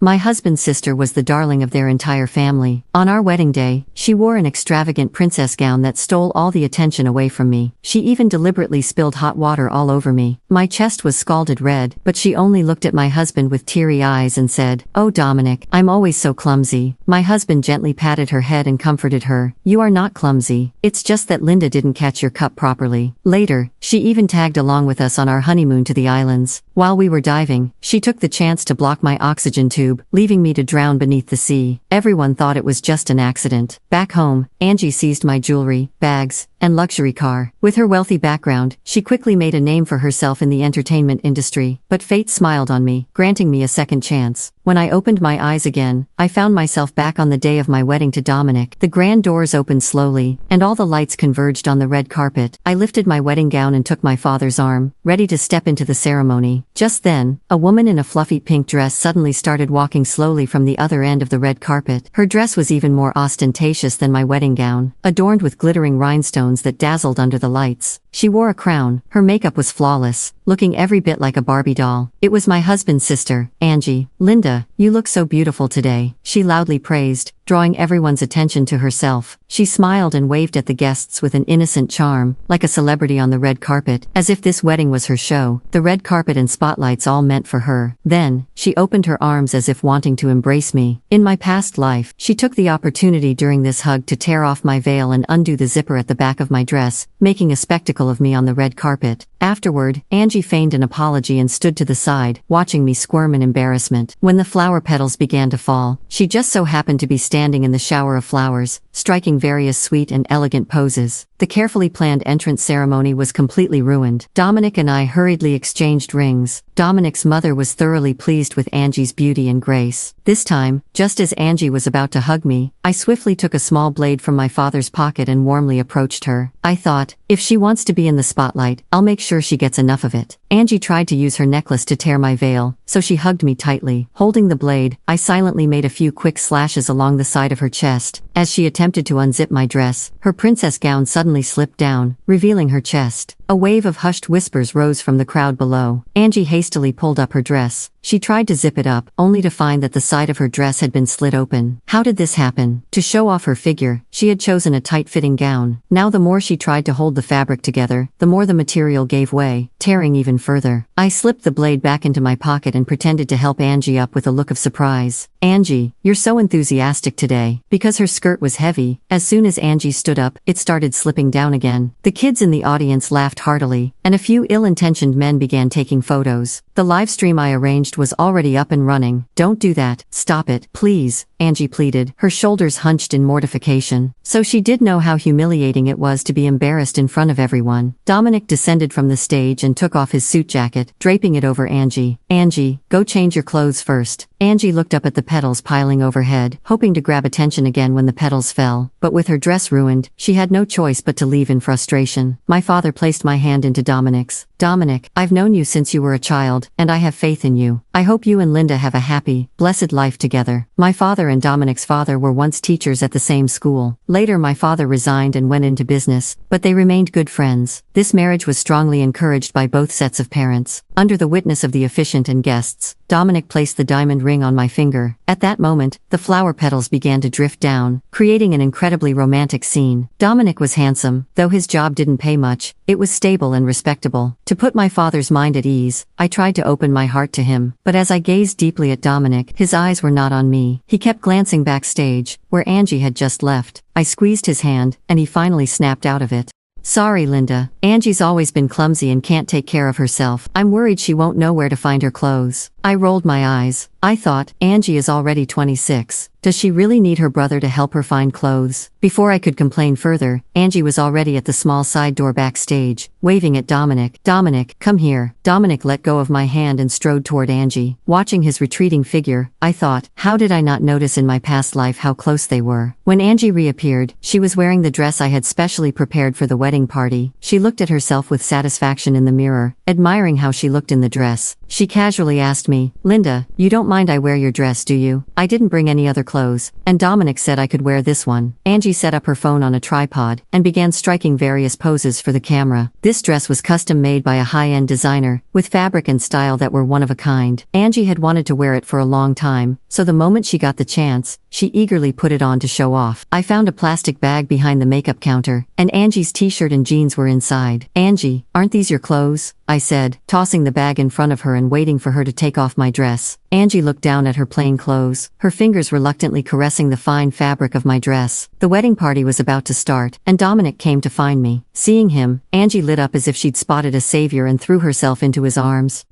My husband's sister was the darling of their entire family. On our wedding day, she wore an extravagant princess gown that stole all the attention away from me. She even deliberately spilled hot water all over me. My chest was scalded red, but she only looked at my husband with teary eyes and said, "Oh Dominic, I'm always so clumsy." My husband gently patted her head and comforted her. "You are not clumsy. It's just that Linda didn't catch your cup properly." Later, she even tagged along with us on our honeymoon to the islands. While we were diving, she took the chance to block my oxygen tube, leaving me to drown beneath the sea. Everyone thought it was just an accident. Back home, Angie seized my jewelry, bags, and luxury car. With her wealthy background, she quickly made a name for herself in the entertainment industry. But fate smiled on me, granting me a second chance. When I opened my eyes again, I found myself back on the day of my wedding to Dominic. The grand doors opened slowly, and all the lights converged on the red carpet. I lifted my wedding gown and took my father's arm, ready to step into the ceremony. Just then, a woman in a fluffy pink dress suddenly started walking slowly from the other end of the red carpet. Her dress was even more ostentatious than my wedding gown, adorned with glittering rhinestones that dazzled under the lights. She wore a crown, her makeup was flawless, looking every bit like a Barbie doll. It was my husband's sister, Angie. "Linda, you look so beautiful today," she loudly praised, drawing everyone's attention to herself. She smiled and waved at the guests with an innocent charm, like a celebrity on the red carpet, as if this wedding was her show. The red carpet and spotlights all meant for her. Then, she opened her arms as if wanting to embrace me. In my past life, she took the opportunity during this hug to tear off my veil and undo the zipper at the back of my dress, making a spectacle of me on the red carpet. Afterward, Angie feigned an apology and stood to the side, watching me squirm in embarrassment. When the flower petals began to fall, she just so happened to be standing in the shower of flowers, striking various sweet and elegant poses. The carefully planned entrance ceremony was completely ruined. Dominic and I hurriedly exchanged rings. Dominic's mother was thoroughly pleased with Angie's beauty and grace. This time, just as Angie was about to hug me, I swiftly took a small blade from my father's pocket and warmly approached her. I thought, if she wants to be in the spotlight, I'll make sure she gets enough of it. Angie tried to use her necklace to tear my veil, so she hugged me tightly. Holding the blade, I silently made a few quick slashes along the side of her chest. As she attempted to unzip my dress, her princess gown suddenly slipped down, revealing her chest. A wave of hushed whispers rose from the crowd below. Angie hastily pulled up her dress. She tried to zip it up, only to find that the side of her dress had been slit open. How did this happen? To show off her figure, she had chosen a tight-fitting gown. Now the more she tried to hold the fabric together, the more the material gave way, tearing even further. I slipped the blade back into my pocket and pretended to help Angie up with a look of surprise. "Angie, you're so enthusiastic today." Because her skirt was heavy, as soon as Angie stood up, it started slipping down again. The kids in the audience laughed heartily, and a few ill-intentioned men began taking photos. The live stream I arranged was already up and running. "Don't do that, stop it, please," Angie pleaded, her shoulders hunched in mortification. So she did know how humiliating it was to be embarrassed in front of everyone. Dominic descended from the stage and took off his suit jacket, draping it over Angie. "Angie, go change your clothes first." Angie looked up at the petals piling overhead, hoping to grab attention again when the petals fell, but with her dress ruined, she had no choice but to leave in frustration. My father placed my hand into Dominic's. "Dominic, I've known you since you were a child, and I have faith in you. I hope you and Linda have a happy, blessed life together." My father and Dominic's father were once teachers at the same school. Later my father resigned and went into business, but they remained good friends. This marriage was strongly encouraged by both sets of parents. Under the witness of the officiant and guests, Dominic placed the diamond ring on my finger. At that moment, the flower petals began to drift down, creating an incredibly romantic scene. Dominic was handsome, though his job didn't pay much. It was stable and respectable. To put my father's mind at ease, I tried to open my heart to him, but as I gazed deeply at Dominic, his eyes were not on me. He kept glancing backstage, where Angie had just left. I squeezed his hand, and he finally snapped out of it. "Sorry, Linda. Angie's always been clumsy and can't take care of herself. I'm worried she won't know where to find her clothes." I rolled my eyes. I thought, Angie is already 26. Does she really need her brother to help her find clothes? Before I could complain further, Angie was already at the small side door backstage, waving at Dominic. "Dominic, come here." Dominic let go of my hand and strode toward Angie. Watching his retreating figure, I thought, how did I not notice in my past life how close they were? When Angie reappeared, she was wearing the dress I had specially prepared for the wedding party. She looked at herself with satisfaction in the mirror, admiring how she looked in the dress. She casually asked me, "Linda, you don't don't mind I wear your dress, do you? I didn't bring any other clothes, and Dominic said I could wear this one. Angie set up her phone on a tripod and began striking various poses for the camera. This dress was custom made by a high-end designer, with fabric and style that were one of a kind. Angie had wanted to wear it for a long time, so the moment she got the chance, she eagerly put it on to show off. I found a plastic bag behind the makeup counter, and Angie's t-shirt and jeans were inside. Angie, aren't these your clothes? I said, tossing the bag in front of her and waiting for her to take off my dress. Angie looked down at her plain clothes, her fingers reluctantly caressing the fine fabric of my dress. The wedding party was about to start, and Dominic came to find me. Seeing him, Angie lit up as if she'd spotted a savior and threw herself into his arms.